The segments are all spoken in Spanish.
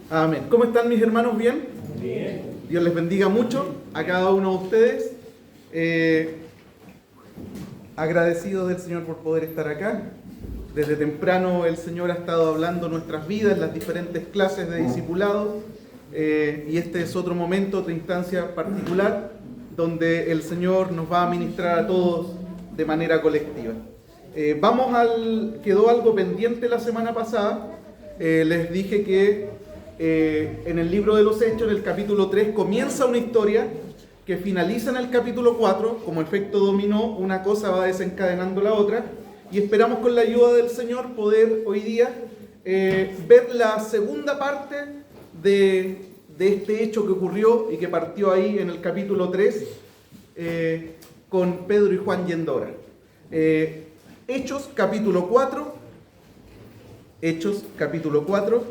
Amén. ¿Cómo están mis hermanos? ¿Bien? Bien. Dios les bendiga mucho a cada uno de ustedes. Agradecido del Señor por poder estar acá. Desde temprano el Señor ha estado hablando nuestras vidas, las diferentes clases de discipulado. Y este es otro momento, otra instancia particular, donde el Señor nos va a ministrar a todos de manera colectiva. Quedó algo pendiente la semana pasada. Les dije que en el libro de los Hechos, en el capítulo 3, comienza una historia que finaliza en el capítulo 4, como efecto dominó, una cosa va desencadenando la otra, y esperamos con la ayuda del Señor poder hoy día ver la segunda parte de este hecho que ocurrió y que partió ahí en el capítulo 3 con Pedro y Juan yendo a orar. Hechos capítulo 4,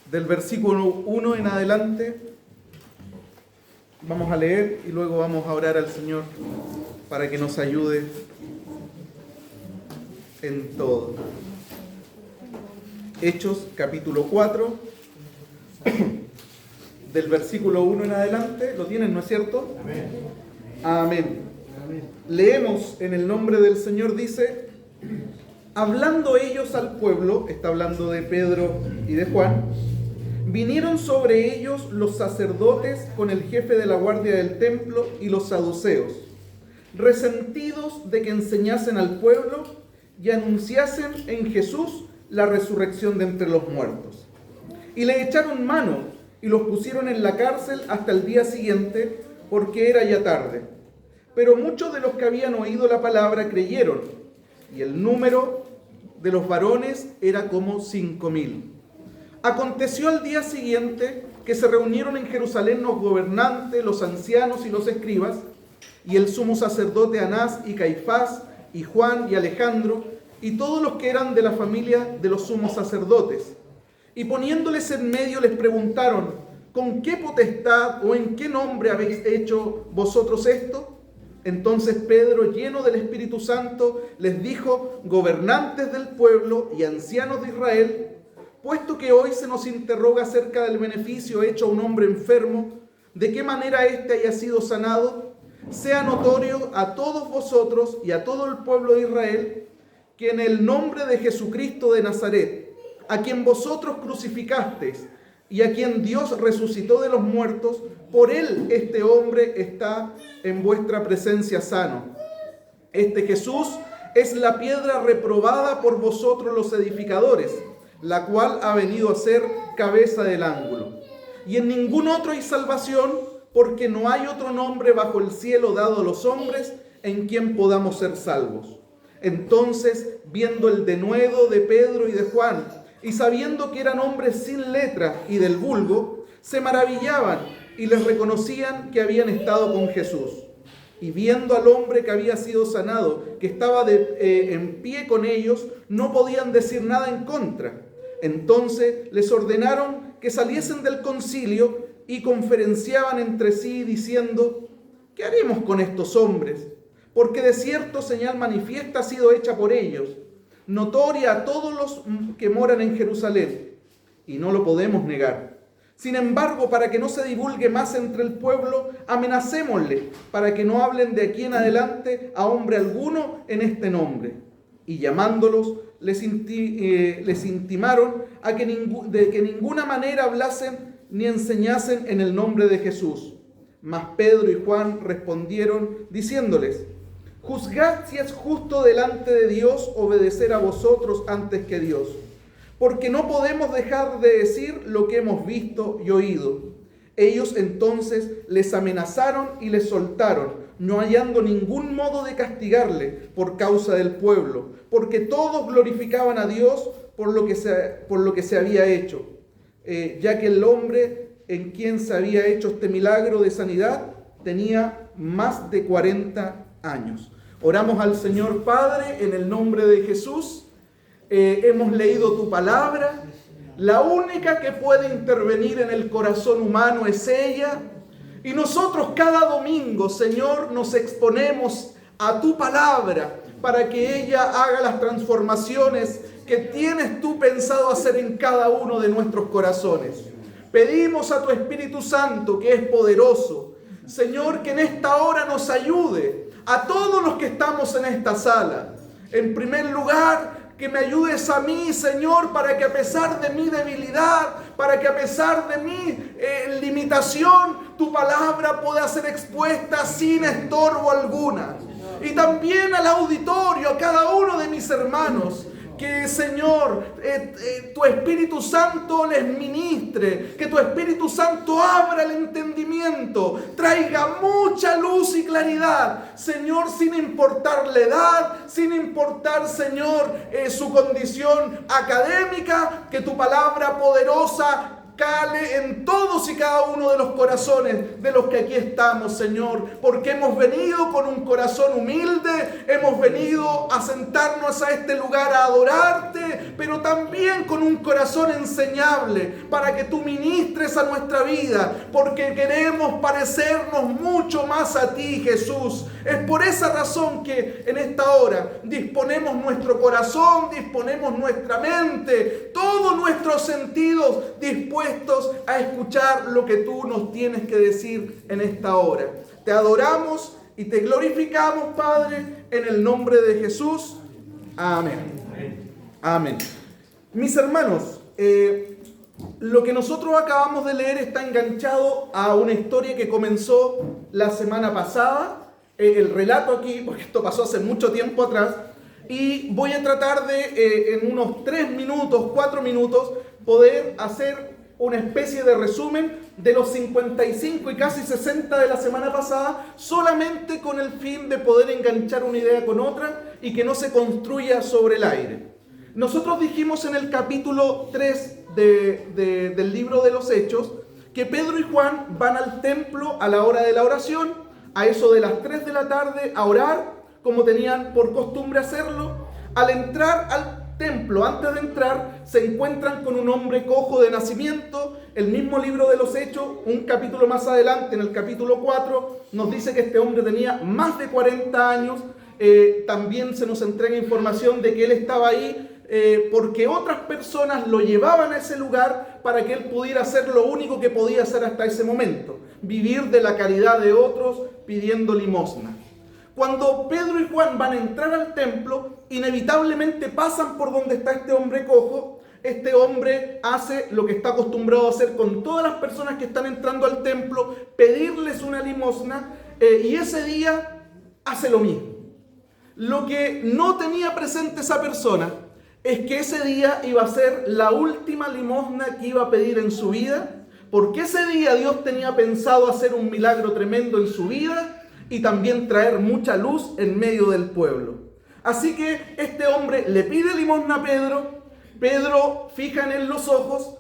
del versículo 1 en adelante, vamos a leer y luego vamos a orar al Señor para que nos ayude en todo. Hechos capítulo 4, del versículo 1 en adelante, ¿lo tienen, no es cierto? Amén. Amén. Leemos en el nombre del Señor, dice: hablando ellos al pueblo, está hablando de Pedro y de Juan, vinieron sobre ellos los sacerdotes con el jefe de la guardia del templo y los saduceos, resentidos de que enseñasen al pueblo y anunciasen en Jesús la resurrección de entre los muertos. Y le echaron mano y los pusieron en la cárcel hasta el día siguiente, porque era ya tarde. Pero muchos de los que habían oído la palabra creyeron, y el número de los varones era como 5,000. Aconteció al día siguiente que se reunieron en Jerusalén los gobernantes, los ancianos y los escribas, y el sumo sacerdote Anás y Caifás, y Juan y Alejandro, y todos los que eran de la familia de los sumos sacerdotes. Y poniéndoles en medio les preguntaron: ¿con qué potestad o en qué nombre habéis hecho vosotros esto? Entonces Pedro, lleno del Espíritu Santo, les dijo: gobernantes del pueblo y ancianos de Israel, puesto que hoy se nos interroga acerca del beneficio hecho a un hombre enfermo, de qué manera éste haya sido sanado, sea notorio a todos vosotros y a todo el pueblo de Israel, que en el nombre de Jesucristo de Nazaret, a quien vosotros crucificasteis y a quien Dios resucitó de los muertos, por él este hombre está en vuestra presencia sano. Este Jesús es la piedra reprobada por vosotros los edificadores, la cual ha venido a ser cabeza del ángulo. Y en ningún otro hay salvación, porque no hay otro nombre bajo el cielo dado a los hombres en quien podamos ser salvos. Entonces, viendo el denuedo de Pedro y de Juan, y sabiendo que eran hombres sin letra y del vulgo, se maravillaban y les reconocían que habían estado con Jesús. Y viendo al hombre que había sido sanado, que estaba en pie con ellos, no podían decir nada en contra. Entonces les ordenaron que saliesen del concilio y conferenciaban entre sí diciendo: ¿qué haremos con estos hombres? Porque de cierto señal manifiesta ha sido hecha por ellos, notoria a todos los que moran en Jerusalén, y no lo podemos negar. Sin embargo, para que no se divulgue más entre el pueblo, amenacémosle, para que no hablen de aquí en adelante a hombre alguno en este nombre. Y llamándolos, les intimaron de que ninguna manera hablasen ni enseñasen en el nombre de Jesús. Mas Pedro y Juan respondieron diciéndoles: juzgad si es justo delante de Dios obedecer a vosotros antes que Dios, porque no podemos dejar de decir lo que hemos visto y oído. Ellos entonces les amenazaron y les soltaron, no hallando ningún modo de castigarle por causa del pueblo, porque todos glorificaban a Dios por lo que se había hecho, ya que el hombre en quien se había hecho este milagro de sanidad tenía más de 40 años. Oramos al Señor. Padre, en el nombre de Jesús, hemos leído tu palabra. La única que puede intervenir en el corazón humano es ella. Y nosotros cada domingo, Señor, nos exponemos a tu palabra para que ella haga las transformaciones que tienes tú pensado hacer en cada uno de nuestros corazones. Pedimos a tu Espíritu Santo, que es poderoso, Señor, que en esta hora nos ayude a todos los que estamos en esta sala. En primer lugar, que me ayudes a mí, Señor, para que a pesar de mi debilidad, para que a pesar de mi limitación, tu palabra pueda ser expuesta sin estorbo alguna. Y también al auditorio, a cada uno de mis hermanos, que, Señor, tu Espíritu Santo les ministre, que tu Espíritu Santo abra el entendimiento, traiga mucha luz y claridad, Señor, sin importar la edad, sin importar, Señor, su condición académica, que tu palabra poderosa cale en todos y cada uno de los corazones de los que aquí estamos, Señor, porque hemos venido con un corazón humilde, hemos venido a sentarnos a este lugar a adorarte, pero también con un corazón enseñable, para que tú ministres a nuestra vida, porque queremos parecernos mucho más a ti, Jesús. Es por esa razón que en esta hora disponemos nuestro corazón, disponemos nuestra mente, todos nuestros sentidos dispuestos a escuchar lo que tú nos tienes que decir en esta hora. Te adoramos y te glorificamos, Padre, en el nombre de Jesús. Amén. Amén. Mis hermanos, lo que nosotros acabamos de leer está enganchado a una historia que comenzó la semana pasada. El relato aquí, porque esto pasó hace mucho tiempo atrás, y voy a tratar de, en unos 3 minutos, 4 minutos, poder hacer una especie de resumen de los 55 y casi 60 de la semana pasada, solamente con el fin de poder enganchar una idea con otra y que no se construya sobre el aire. Nosotros dijimos en el capítulo 3 del libro de los Hechos que Pedro y Juan van al templo a la hora de la oración, a eso de las 3 de la tarde, a orar, como tenían por costumbre hacerlo. Al entrar al templo, antes de entrar, se encuentran con un hombre cojo de nacimiento. El mismo libro de los Hechos, un capítulo más adelante, en el capítulo 4, nos dice que este hombre tenía más de 40 años. También se nos entrega información de que él estaba ahí porque otras personas lo llevaban a ese lugar para que él pudiera hacer lo único que podía hacer hasta ese momento: vivir de la caridad de otros pidiendo limosna. Cuando Pedro y Juan van a entrar al templo, inevitablemente pasan por donde está este hombre cojo. Este hombre hace lo que está acostumbrado a hacer con todas las personas que están entrando al templo: pedirles una limosna, y ese día hace lo mismo. Lo que no tenía presente esa persona es que ese día iba a ser la última limosna que iba a pedir en su vida, porque ese día Dios tenía pensado hacer un milagro tremendo en su vida y también traer mucha luz en medio del pueblo. Así que este hombre le pide limosna a Pedro. Pedro fija en él los ojos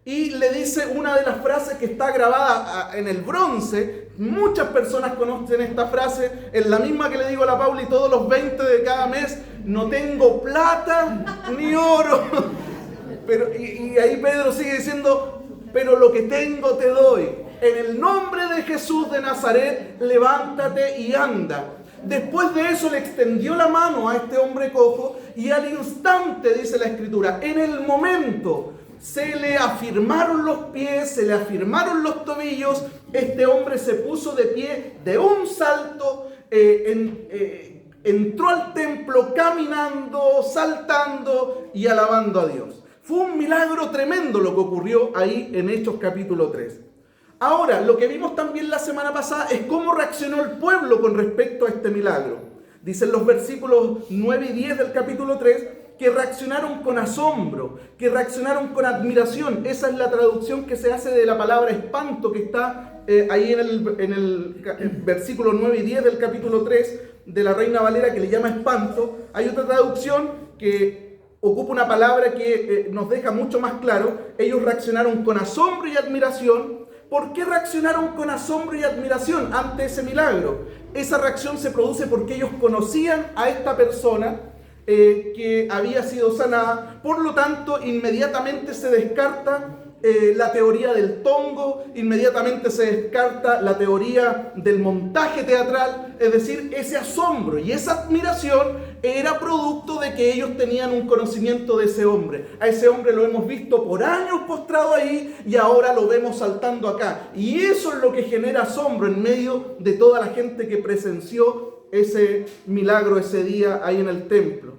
y le dice una de las frases que está grabada en el bronce. Muchas personas conocen esta frase, es la misma que le digo a la Pauli todos los 20 de cada mes: no tengo plata ni oro. Y ahí Pedro sigue diciendo: pero lo que tengo te doy. En el nombre de Jesús de Nazaret, levántate y anda. Después de eso le extendió la mano a este hombre cojo y al instante, dice la Escritura, en el momento, se le afirmaron los pies, se le afirmaron los tobillos. Este hombre se puso de pie de un salto, entró al templo caminando, saltando y alabando a Dios. Fue un milagro tremendo lo que ocurrió ahí en Hechos capítulo 3. Ahora, lo que vimos también la semana pasada es cómo reaccionó el pueblo con respecto a este milagro. Dicen los versículos 9 y 10 del capítulo 3 que reaccionaron con asombro, que reaccionaron con admiración. Esa es la traducción que se hace de la palabra espanto, que está ahí en el versículo 9 y 10 del capítulo 3 de la Reina Valera, que le llama espanto. Hay otra traducción que ocupa una palabra que nos deja mucho más claro. Ellos reaccionaron con asombro y admiración. ¿Por qué reaccionaron con asombro y admiración ante ese milagro? Esa reacción se produce porque ellos conocían a esta persona que había sido sanada. Por lo tanto, inmediatamente se descarta la teoría del tongo, inmediatamente se descarta la teoría del montaje teatral, es decir, ese asombro y esa admiración era producto de que ellos tenían un conocimiento de ese hombre. A ese hombre lo hemos visto por años postrado ahí y ahora lo vemos saltando acá. Y eso es lo que genera asombro en medio de toda la gente que presenció ese milagro ese día ahí en el templo.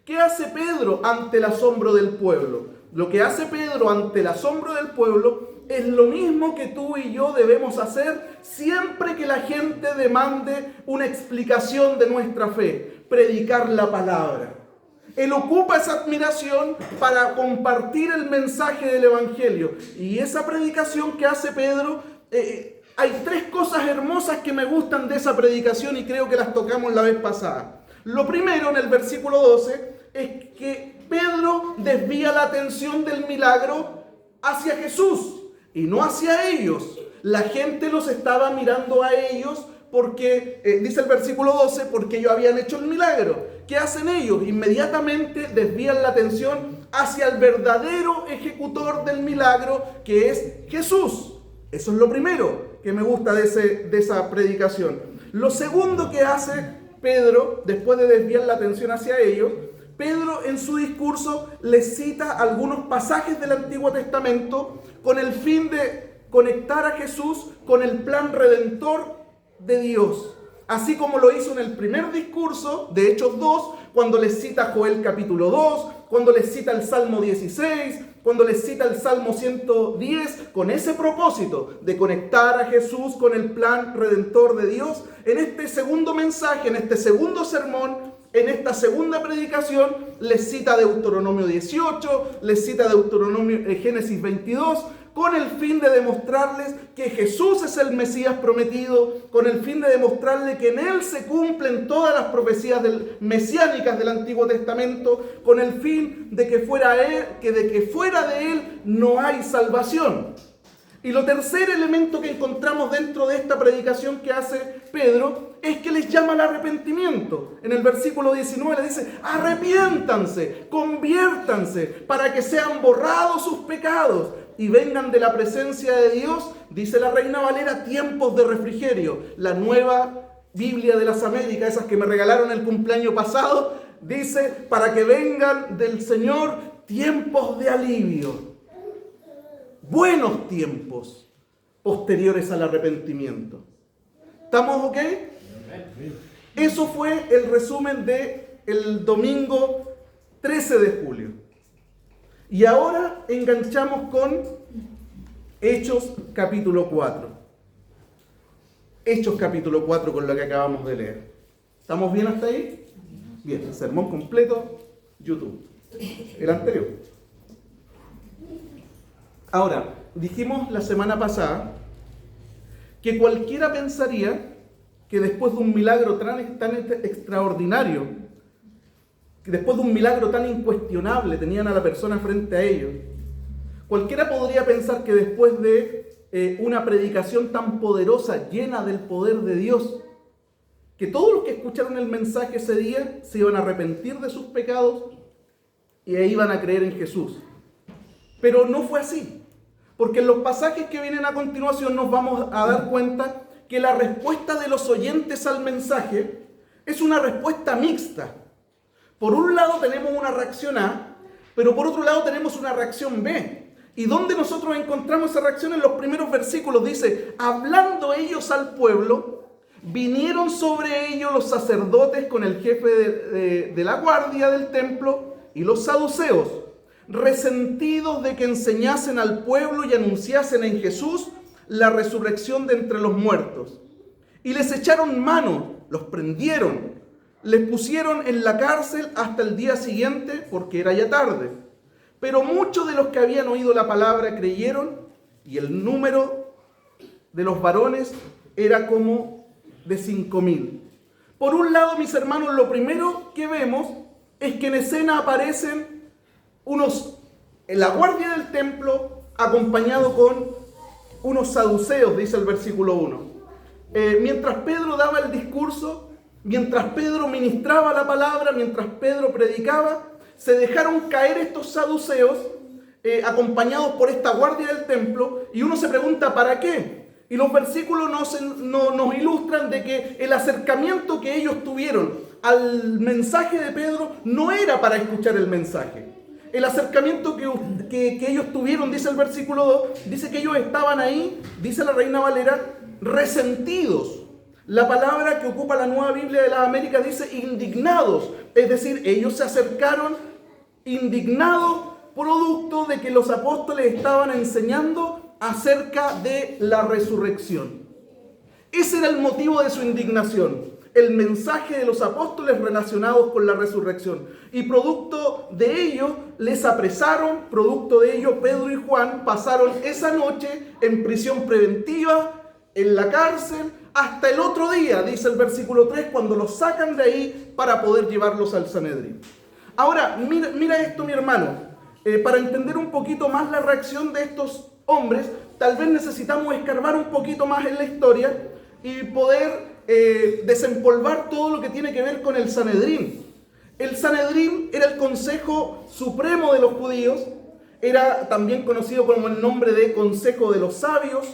¿Qué hace Pedro ante el asombro del pueblo? Lo que hace Pedro ante el asombro del pueblo es lo mismo que tú y yo debemos hacer siempre que la gente demande una explicación de nuestra fe: predicar la palabra. Él ocupa esa admiración para compartir el mensaje del Evangelio. Y esa predicación que hace Pedro, hay tres cosas hermosas que me gustan de esa predicación y creo que las tocamos la vez pasada. Lo primero, en el versículo 12, es que Pedro desvía la atención del milagro hacia Jesús y no hacia ellos. La gente los estaba mirando a ellos porque, dice el versículo 12, porque ellos habían hecho el milagro. ¿Qué hacen ellos? Inmediatamente desvían la atención hacia el verdadero ejecutor del milagro, que es Jesús. Eso es lo primero que me gusta de esa predicación. Lo segundo que hace Pedro, después de desviar la atención hacia ellos, Pedro en su discurso les cita algunos pasajes del Antiguo Testamento con el fin de conectar a Jesús con el plan redentor de Dios. Así como lo hizo en el primer discurso de Hechos 2, cuando les cita Joel capítulo 2, cuando les cita el Salmo 16, cuando les cita el Salmo 110, con ese propósito de conectar a Jesús con el plan redentor de Dios. En este segundo mensaje, en este segundo sermón, en esta segunda predicación, les cita Deuteronomio 18, les cita Génesis 22, con el fin de demostrarles que Jesús es el Mesías prometido, con el fin de demostrarles que en Él se cumplen todas las profecías mesiánicas del Antiguo Testamento, con el fin de que fuera de Él no hay salvación. Y lo tercer elemento que encontramos dentro de esta predicación que hace Pedro es que les llama al arrepentimiento. En el versículo 19 le dice: arrepiéntanse, conviértanse, para que sean borrados sus pecados y vengan de la presencia de Dios, dice la Reina Valera, tiempos de refrigerio. La Nueva Biblia de las Américas, esas que me regalaron el cumpleaños pasado, dice: para que vengan del Señor tiempos de alivio. Buenos tiempos posteriores al arrepentimiento. ¿Estamos ok? Eso fue el resumen del domingo 13 de julio. Y ahora enganchamos con Hechos capítulo 4. Hechos capítulo 4 con lo que acabamos de leer. ¿Estamos bien hasta ahí? Bien, el sermón completo, YouTube. El anterior. Ahora, dijimos la semana pasada que cualquiera pensaría que después de un milagro tan extraordinario, que después de un milagro tan incuestionable, tenían a la persona frente a ellos, cualquiera podría pensar que después de una predicación tan poderosa, llena del poder de Dios, que todos los que escucharon el mensaje ese día se iban a arrepentir de sus pecados y iban a creer en Jesús. Pero no fue así. Porque en los pasajes que vienen a continuación nos vamos a dar cuenta que la respuesta de los oyentes al mensaje es una respuesta mixta. Por un lado tenemos una reacción A, pero por otro lado tenemos una reacción B. ¿Y dónde nosotros encontramos esa reacción? En los primeros versículos dice: hablando ellos al pueblo, vinieron sobre ellos los sacerdotes con el jefe de la guardia del templo y los saduceos, resentidos de que enseñasen al pueblo y anunciasen en Jesús la resurrección de entre los muertos. Y les echaron mano, los prendieron, les pusieron en la cárcel hasta el día siguiente, porque era ya tarde. Pero muchos de los que habían oído la palabra creyeron, y el número de los varones era como de 5,000. Por un lado, mis hermanos, lo primero que vemos es que en escena aparecen en la guardia del templo, acompañado con unos saduceos, dice el versículo 1. Mientras Pedro daba el discurso, mientras Pedro ministraba la palabra, mientras Pedro predicaba, se dejaron caer estos saduceos acompañados por esta guardia del templo, y uno se pregunta ¿para qué? Y los versículos nos ilustran de que el acercamiento que ellos tuvieron al mensaje de Pedro no era para escuchar el mensaje. El acercamiento que ellos tuvieron, dice el versículo 2, dice que ellos estaban ahí, dice la Reina Valera, resentidos. La palabra que ocupa la Nueva Biblia de las Américas dice indignados. Es decir, ellos se acercaron indignados, producto de que los apóstoles estaban enseñando acerca de la resurrección. Ese era el motivo de su indignación. El mensaje de los apóstoles relacionados con la resurrección. Y producto de ello, les apresaron, producto de ello, Pedro y Juan pasaron esa noche en prisión preventiva, en la cárcel, hasta el otro día, dice el versículo 3, cuando los sacan de ahí para poder llevarlos al Sanedrín. Ahora, mira esto, mi hermano. Para entender un poquito más la reacción de estos hombres, tal vez necesitamos escarbar un poquito más en la historia y poder desempolvar todo lo que tiene que ver con el Sanedrín. El Sanedrín era el Consejo Supremo de los judíos, era también conocido como el nombre de Consejo de los Sabios.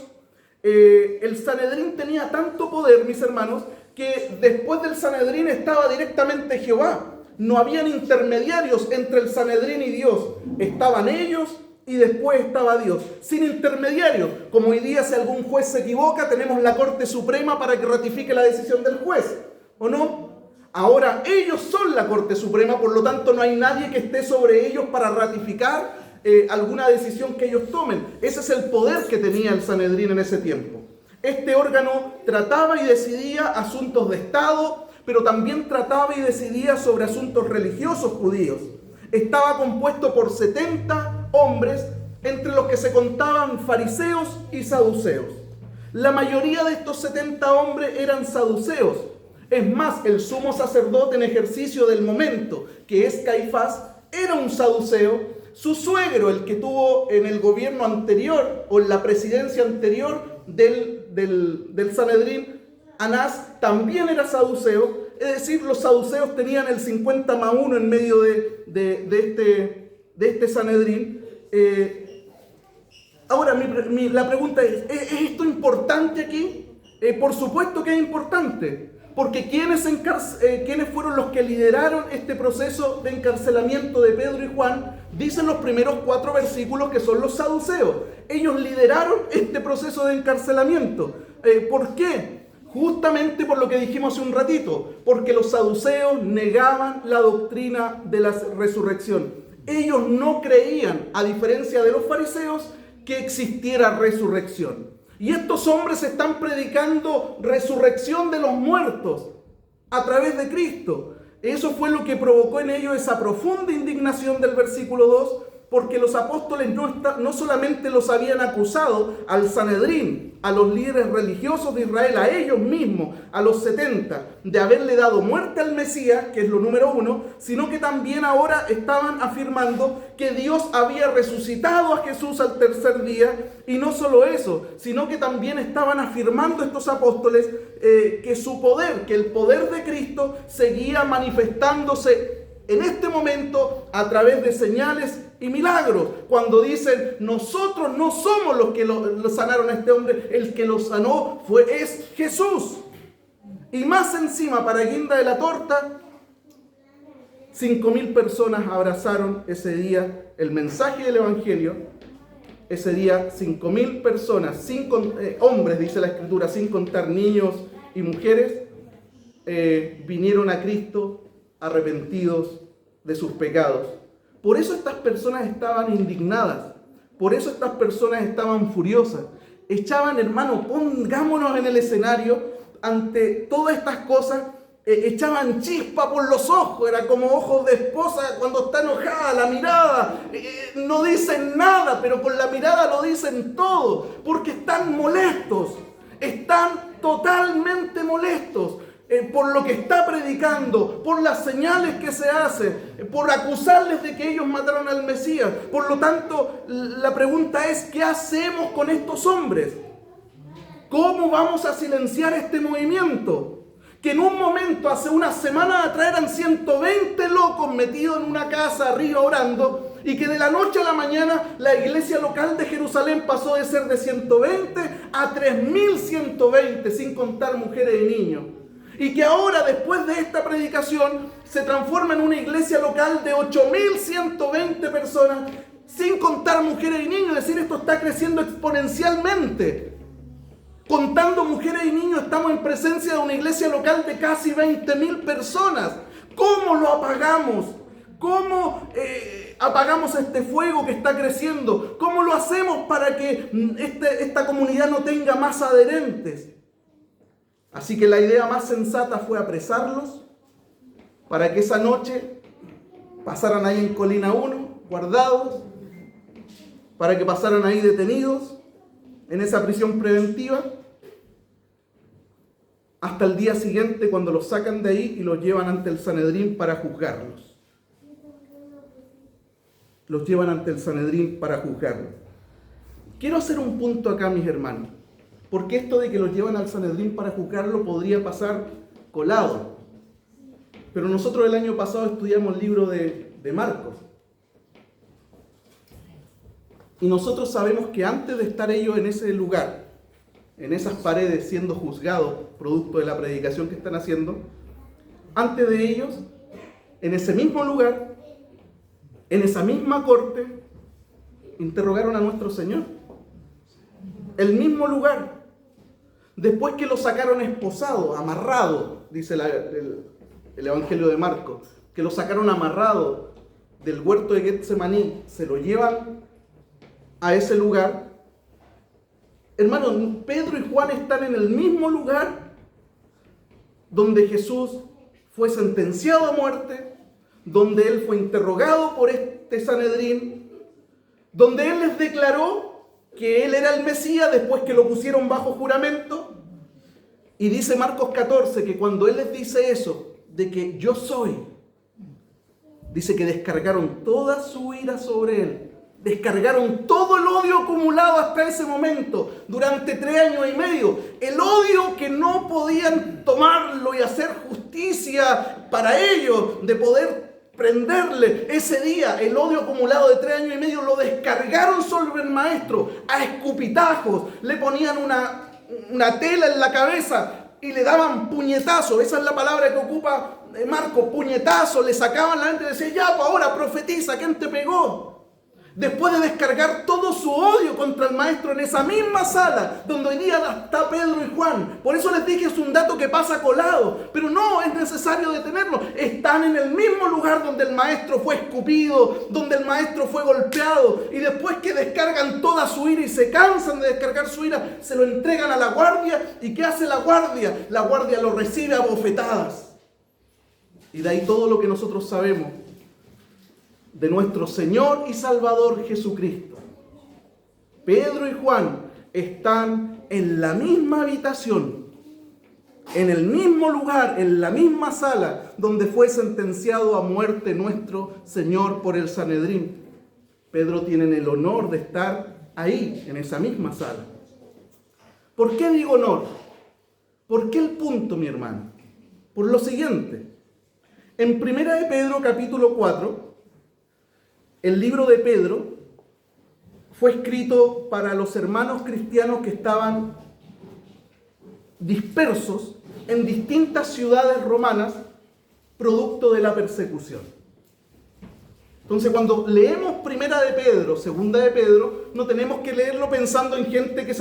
El Sanedrín tenía tanto poder, mis hermanos, que después del Sanedrín estaba directamente Jehová. No habían intermediarios entre el Sanedrín y Dios. Estaban ellos y después estaba Dios. Sin intermediarios. Como hoy día si algún juez se equivoca, tenemos la Corte Suprema para que ratifique la decisión del juez. ¿O no? Ahora ellos son la Corte Suprema, por lo tanto no hay nadie que esté sobre ellos para ratificar alguna decisión que ellos tomen. Ese es el poder que tenía el Sanedrín en ese tiempo. Este órgano trataba y decidía asuntos de Estado, pero también trataba y decidía sobre asuntos religiosos judíos. Estaba compuesto por 70 hombres, entre los que se contaban fariseos y saduceos. La mayoría de estos 70 hombres eran saduceos. Es más, el sumo sacerdote en ejercicio del momento, que es Caifás, era un saduceo. Su suegro, el que tuvo en el gobierno anterior o en la presidencia anterior del Sanedrín, Anás, también era saduceo. Es decir, los saduceos tenían el 50+1 en medio de este Sanedrín. Ahora, la pregunta es esto importante aquí? Por supuesto que es importante. Porque ¿quiénes fueron los que lideraron este proceso de encarcelamiento de Pedro y Juan? Dicen los primeros 4 versículos que son los saduceos. Ellos lideraron este proceso de encarcelamiento. ¿Por qué? Justamente por lo que dijimos hace un ratito. Porque los saduceos negaban la doctrina de la resurrección. Ellos no creían, a diferencia de los fariseos, que existiera resurrección. Y estos hombres están predicando resurrección de los muertos a través de Cristo. Eso fue lo que provocó en ellos esa profunda indignación del versículo 2, porque los apóstoles no solamente los habían acusado al Sanedrín, a los líderes religiosos de Israel, a ellos mismos, a los 70, de haberle dado muerte al Mesías, que es lo número 1, sino que también ahora estaban afirmando que Dios había resucitado a Jesús al tercer día, y no solo eso, sino que también estaban afirmando estos apóstoles que su poder, que el poder de Cristo seguía manifestándose en este momento a través de señales y milagros. Cuando dicen, nosotros no somos los que lo sanaron a este hombre, el que lo sanó es Jesús. Y más encima, para guinda de la torta, 5.000 personas abrazaron ese día el mensaje del Evangelio. Ese día 5.000 personas, hombres, dice la Escritura, sin contar niños y mujeres, vinieron a Cristo arrepentidos de sus pecados. Por eso estas personas estaban indignadas, por eso estas personas estaban furiosas. Echaban, hermano, pongámonos en el escenario ante todas estas cosas, echaban chispa por los ojos, era como ojos de esposa cuando está enojada, la mirada, no dicen nada, pero con la mirada lo dicen todo, porque están molestos, están totalmente molestos. Por lo que está predicando, por las señales que se hacen, por acusarles de que ellos mataron al Mesías. Por lo tanto, la pregunta es, ¿qué hacemos con estos hombres? ¿Cómo vamos a silenciar este movimiento? Que en un momento, hace unas semanas atrás, eran 120 locos metidos en una casa arriba orando, y que de la noche a la mañana la iglesia local de Jerusalén pasó de ser de 120 a 3.120, sin contar mujeres y niños. Y que ahora, después de esta predicación, se transforma en una iglesia local de 8.120 personas, sin contar mujeres y niños. Es decir, esto está creciendo exponencialmente. Contando mujeres y niños, estamos en presencia de una iglesia local de casi 20.000 personas. ¿Cómo lo apagamos? ¿Cómo apagamos este fuego que está creciendo? ¿Cómo lo hacemos para que esta comunidad no tenga más adherentes? Así que la idea más sensata fue apresarlos para que esa noche pasaran ahí en Colina 1, guardados, para que pasaran ahí detenidos en esa prisión preventiva, hasta el día siguiente, cuando los sacan de ahí y los llevan ante el Sanedrín para juzgarlos. Los llevan ante el Sanedrín para juzgarlos. Quiero hacer un punto acá, mis hermanos, porque esto de que los llevan al Sanedrín para juzgarlo podría pasar colado. Pero nosotros el año pasado estudiamos el libro de Marcos. Y nosotros sabemos que antes de estar ellos en ese lugar, en esas paredes siendo juzgados, producto de la predicación que están haciendo, antes de ellos, en ese mismo lugar, en esa misma corte, interrogaron a nuestro Señor. El mismo lugar. Después que lo sacaron esposado, amarrado, dice el Evangelio de Marcos, que lo sacaron amarrado del huerto de Getsemaní, se lo llevan a ese lugar. Hermanos, Pedro y Juan están en el mismo lugar donde Jesús fue sentenciado a muerte, donde él fue interrogado por este Sanedrín, donde él les declaró que él era el Mesías después que lo pusieron bajo juramento. Y dice Marcos 14 que cuando él les dice eso, de que yo soy, dice que descargaron toda su ira sobre él. Descargaron todo el odio acumulado hasta ese momento, durante 3 años y medio. El odio que no podían tomarlo y hacer justicia para ellos, de poder prenderle ese día, el odio acumulado de 3 años y medio, lo descargaron sobre el maestro a escupitajos. Le ponían una tela en la cabeza y le daban puñetazos. Esa es la palabra que ocupa Marcos, puñetazos. Le sacaban la mente y decían, ya, pues ahora profetiza, ¿quién te pegó? Después de descargar todo su odio contra el maestro en esa misma sala donde hoy día está Pedro y Juan. Por eso les dije, es un dato que pasa colado, pero no es necesario detenerlo. Están en el mismo lugar donde el maestro fue escupido, donde el maestro fue golpeado, y después que descargan toda su ira y se cansan de descargar su ira, se lo entregan a la guardia. ¿Y qué hace la guardia? La guardia lo recibe a bofetadas. Y de ahí todo lo que nosotros sabemos de nuestro Señor y Salvador Jesucristo. Pedro y Juan están en la misma habitación, en el mismo lugar, en la misma sala donde fue sentenciado a muerte nuestro Señor por el Sanedrín. Pedro tiene el honor de estar ahí, en esa misma sala. ¿Por qué digo honor? ¿Por qué el punto, mi hermano? Por lo siguiente. En 1 de Pedro capítulo 4, el libro de Pedro fue escrito para los hermanos cristianos que estaban dispersos en distintas ciudades romanas, producto de la persecución. Entonces, cuando leemos Primera de Pedro, Segunda de Pedro, no tenemos que leerlo pensando en gente que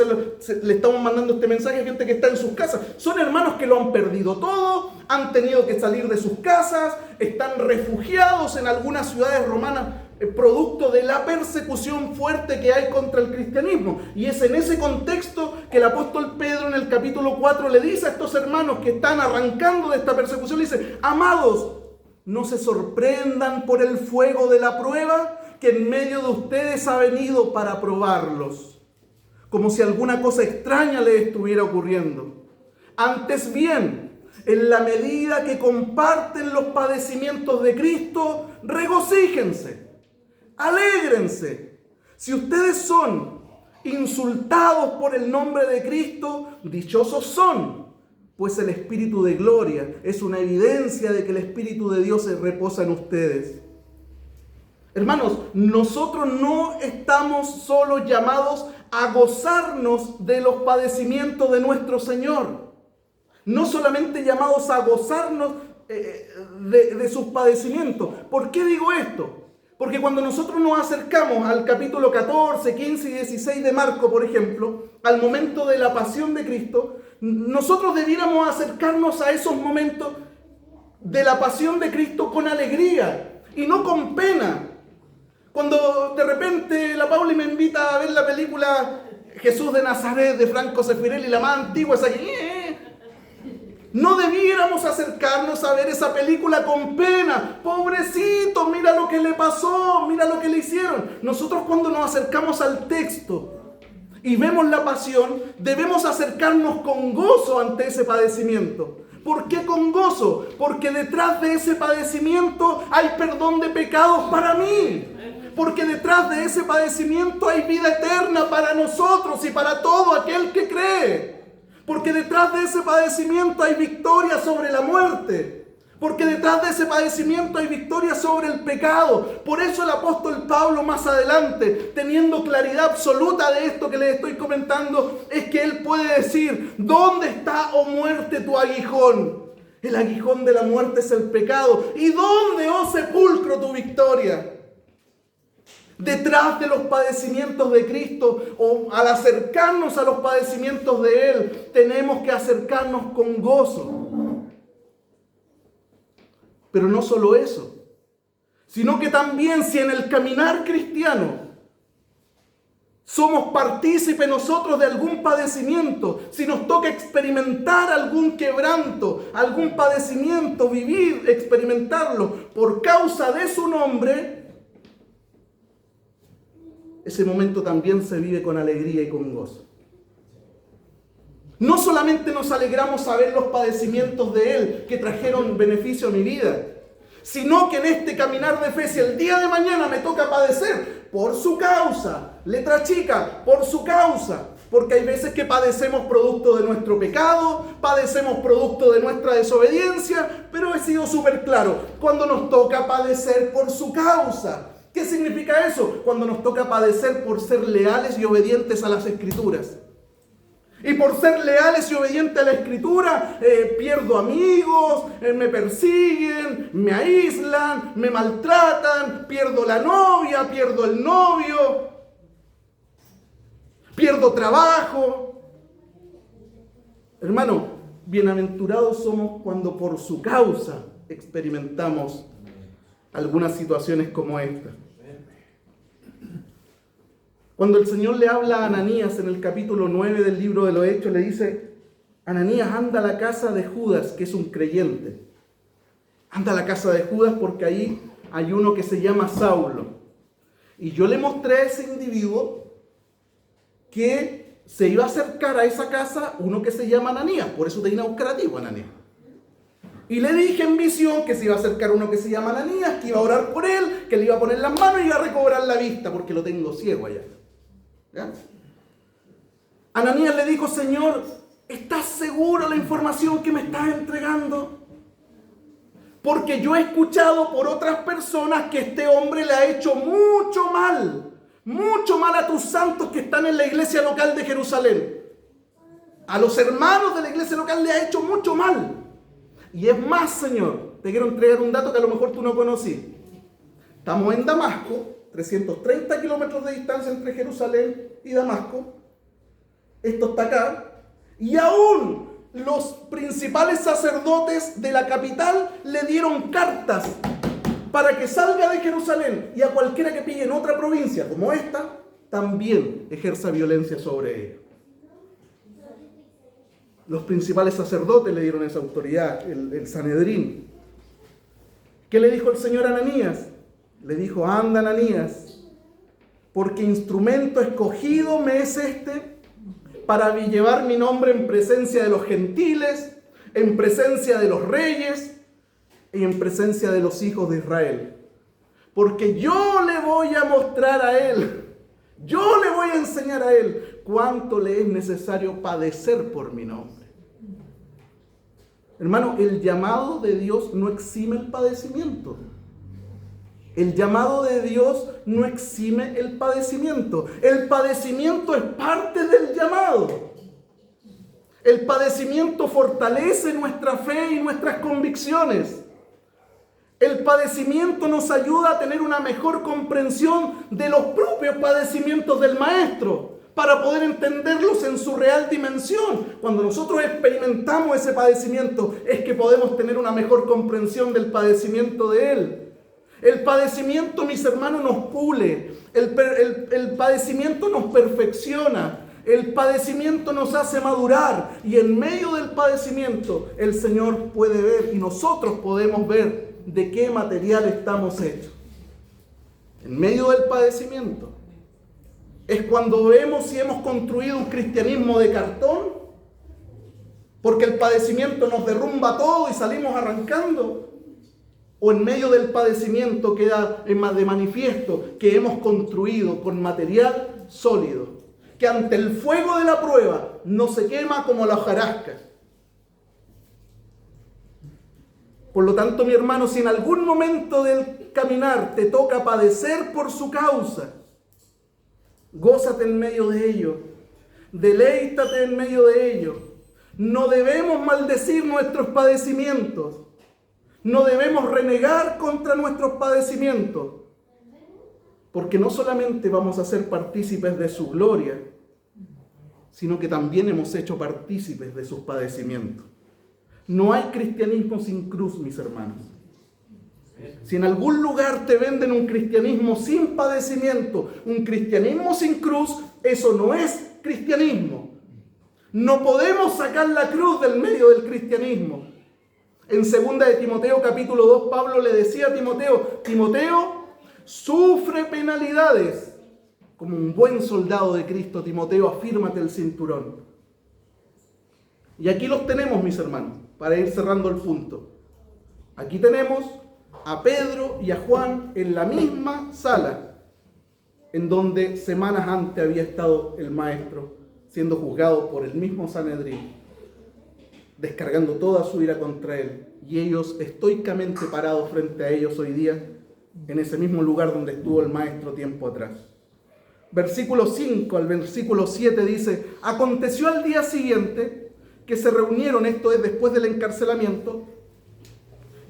le estamos mandando este mensaje, gente que está en sus casas. Son hermanos que lo han perdido todo, han tenido que salir de sus casas, están refugiados en algunas ciudades romanas, producto de la persecución fuerte que hay contra el cristianismo. Y es en ese contexto que el apóstol Pedro en el capítulo 4 le dice a estos hermanos que están arrancando de esta persecución, le dice, amados, no se sorprendan por el fuego de la prueba que en medio de ustedes ha venido para probarlos, como si alguna cosa extraña les estuviera ocurriendo. Antes bien, en la medida que comparten los padecimientos de Cristo, regocíjense. Alégrense. Si ustedes son insultados por el nombre de Cristo, dichosos son, pues el Espíritu de gloria es una evidencia de que el Espíritu de Dios se reposa en ustedes. Hermanos, nosotros no estamos solo llamados a gozarnos de los padecimientos de nuestro Señor. No solamente llamados a gozarnos de sus padecimientos. ¿Por qué digo esto? Porque cuando nosotros nos acercamos al capítulo 14, 15 y 16 de Marco, por ejemplo, al momento de la pasión de Cristo, nosotros debiéramos acercarnos a esos momentos de la pasión de Cristo con alegría y no con pena. Cuando de repente la Pauli me invita a ver la película Jesús de Nazaret de Franco Sefirelli, la más antigua, esa que... No debiéramos acercarnos a ver esa película con pena. Pobrecito, mira lo que le pasó, mira lo que le hicieron. Nosotros cuando nos acercamos al texto y vemos la pasión, debemos acercarnos con gozo ante ese padecimiento. ¿Por qué con gozo? Porque detrás de ese padecimiento hay perdón de pecados para mí. Porque detrás de ese padecimiento hay vida eterna para nosotros y para todo aquel que cree. Porque detrás de ese padecimiento hay victoria sobre la muerte. Porque detrás de ese padecimiento hay victoria sobre el pecado. Por eso el apóstol Pablo más adelante, teniendo claridad absoluta de esto que les estoy comentando, es que él puede decir: ¿dónde está, oh muerte, tu aguijón? El aguijón de la muerte es el pecado. ¿Y dónde, oh sepulcro, tu victoria? Detrás de los padecimientos de Cristo, o al acercarnos a los padecimientos de Él, tenemos que acercarnos con gozo. Pero no solo eso, sino que también si en el caminar cristiano somos partícipes nosotros de algún padecimiento, si nos toca experimentar algún quebranto, algún padecimiento, vivir, experimentarlo por causa de su nombre, ese momento también se vive con alegría y con gozo. No solamente nos alegramos a ver los padecimientos de Él que trajeron beneficio a mi vida, sino que en este caminar de fe, si el día de mañana me toca padecer por su causa, letra chica, por su causa, porque hay veces que padecemos producto de nuestro pecado, padecemos producto de nuestra desobediencia, pero he sido súper claro, cuando nos toca padecer por su causa. ¿Qué significa eso? Cuando nos toca padecer por ser leales y obedientes a las Escrituras. Y por ser leales y obedientes a la Escritura, pierdo amigos, me persiguen, me aíslan, me maltratan, pierdo la novia, pierdo el novio, pierdo trabajo. Hermano, bienaventurados somos cuando por su causa experimentamos algunas situaciones como esta. Cuando el Señor le habla a Ananías en el capítulo 9 del libro de los Hechos, le dice: Ananías, anda a la casa de Judas, que es un creyente. Anda a la casa de Judas porque ahí hay uno que se llama Saulo. Y yo le mostré a ese individuo que se iba a acercar a esa casa uno que se llama Ananías. Por eso te vine a buscar a ti, Ananías. Y le dije en visión que se iba a acercar uno que se llama Ananías, que iba a orar por él, que le iba a poner las manos y iba a recobrar la vista, porque lo tengo ciego allá. ¿Ya? Ananías le dijo: Señor, ¿estás seguro de la información que me estás entregando? Porque yo he escuchado por otras personas que este hombre le ha hecho mucho mal a tus santos que están en la iglesia local de Jerusalén. A los hermanos de la iglesia local le ha hecho mucho mal. Y es más, Señor, te quiero entregar un dato que a lo mejor tú no conocí. Estamos en Damasco, 330 kilómetros de distancia entre Jerusalén y Damasco. Esto está acá. Y aún los principales sacerdotes de la capital le dieron cartas para que salga de Jerusalén y a cualquiera que pille en otra provincia como esta, también ejerza violencia sobre ella. Los principales sacerdotes le dieron esa autoridad, el Sanedrín. ¿Qué le dijo el Señor a Ananías? Le dijo: anda, Ananías, porque instrumento escogido me es este para llevar mi nombre en presencia de los gentiles, en presencia de los reyes y en presencia de los hijos de Israel. Porque yo le voy a mostrar a él, yo le voy a enseñar a él cuánto le es necesario padecer por mi nombre. Hermano, el llamado de Dios no exime el padecimiento. El llamado de Dios no exime el padecimiento. El padecimiento es parte del llamado. El padecimiento fortalece nuestra fe y nuestras convicciones. El padecimiento nos ayuda a tener una mejor comprensión de los propios padecimientos del Maestro, para poder entenderlos en su real dimensión. Cuando nosotros experimentamos ese padecimiento, es que podemos tener una mejor comprensión del padecimiento de Él. El padecimiento, mis hermanos, nos pule. El padecimiento nos perfecciona. El padecimiento nos hace madurar. Y en medio del padecimiento, el Señor puede ver y nosotros podemos ver de qué material estamos hechos. En medio del padecimiento es cuando vemos si hemos construido un cristianismo de cartón, porque el padecimiento nos derrumba todo y salimos arrancando. O en medio del padecimiento queda de manifiesto que hemos construido con material sólido, que ante el fuego de la prueba no se quema como la hojarasca. Por lo tanto, mi hermano, si en algún momento del caminar te toca padecer por su causa, gózate en medio de ello, deleítate en medio de ello. No debemos maldecir nuestros padecimientos, no debemos renegar contra nuestros padecimientos, porque no solamente vamos a ser partícipes de su gloria, sino que también hemos hecho partícipes de sus padecimientos. No hay cristianismo sin cruz, mis hermanos. Si en algún lugar te venden un cristianismo sin padecimiento, un cristianismo sin cruz, eso no es cristianismo. No podemos sacar la cruz del medio del cristianismo. En 2 de Timoteo capítulo 2, Pablo le decía a Timoteo, Timoteo, sufre penalidades. Como un buen soldado de Cristo, Timoteo, afírmate el cinturón. Y aquí los tenemos, mis hermanos, para ir cerrando el punto. Aquí tenemos a Pedro y a Juan en la misma sala en donde semanas antes había estado el Maestro siendo juzgado por el mismo Sanedrín, descargando toda su ira contra él, y ellos estoicamente parados frente a ellos hoy día en ese mismo lugar donde estuvo el Maestro tiempo atrás. Versículo 5 al versículo 7 dice: aconteció al día siguiente que se reunieron, esto es después del encarcelamiento,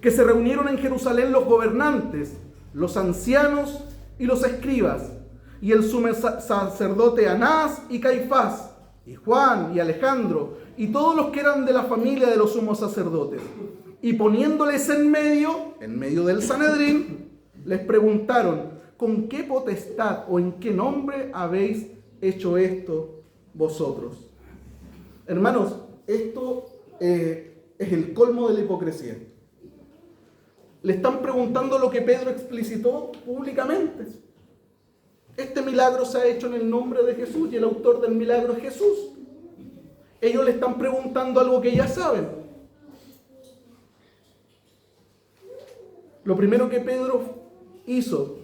que se reunieron en Jerusalén los gobernantes, los ancianos y los escribas, y el sumo sacerdote Anás y Caifás, y Juan y Alejandro, y todos los que eran de la familia de los sumos sacerdotes. Y poniéndoles en medio del Sanedrín, les preguntaron: ¿con qué potestad o en qué nombre habéis hecho esto vosotros? Hermanos, esto es el colmo de la hipocresía. Le están preguntando lo que Pedro explicitó públicamente. Este milagro se ha hecho en el nombre de Jesús y el autor del milagro es Jesús. Ellos le están preguntando algo que ya saben. Lo primero que Pedro hizo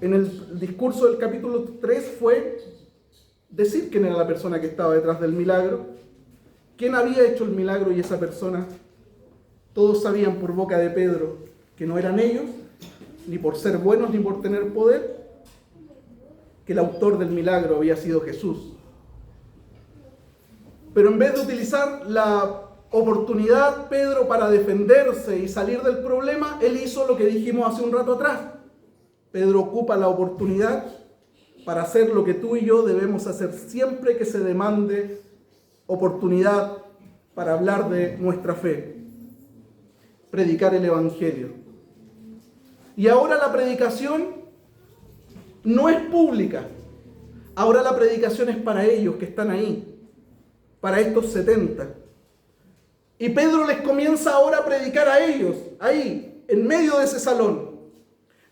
en el discurso del capítulo 3 fue decir quién era la persona que estaba detrás del milagro, quién había hecho el milagro, y esa persona, todos sabían por boca de Pedro que no eran ellos, ni por ser buenos ni por tener poder, que el autor del milagro había sido Jesús. Pero en vez de utilizar la oportunidad Pedro para defenderse y salir del problema, él hizo lo que dijimos hace un rato atrás. Pedro ocupa la oportunidad para hacer lo que tú y yo debemos hacer siempre que se demande oportunidad para hablar de nuestra fe: predicar el Evangelio. Y ahora la predicación no es pública. Ahora la predicación es para ellos que están ahí, para estos 70. Y Pedro les comienza ahora a predicar a ellos, ahí, en medio de ese salón.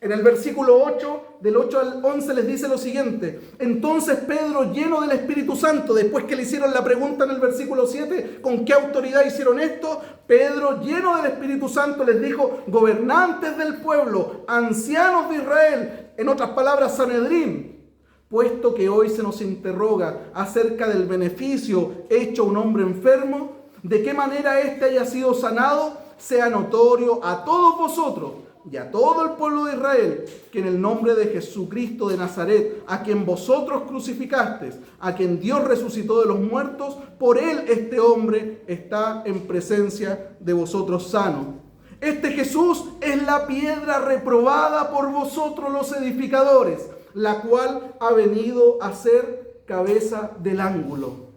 En el versículo 8, del 8 al 11, les dice lo siguiente: entonces Pedro, lleno del Espíritu Santo, después que le hicieron la pregunta en el versículo 7, ¿con qué autoridad hicieron esto? Pedro, lleno del Espíritu Santo, les dijo: gobernantes del pueblo, ancianos de Israel, en otras palabras, Sanedrín, puesto que hoy se nos interroga acerca del beneficio hecho a un hombre enfermo, de qué manera éste haya sido sanado, sea notorio a todos vosotros. y a todo el pueblo de Israel que en el nombre de Jesucristo de Nazaret, a quien vosotros crucificasteis, a quien Dios resucitó de los muertos, por él este hombre está en presencia de vosotros sano. Este Jesús es la piedra reprobada por vosotros los edificadores, la cual ha venido a ser cabeza del ángulo.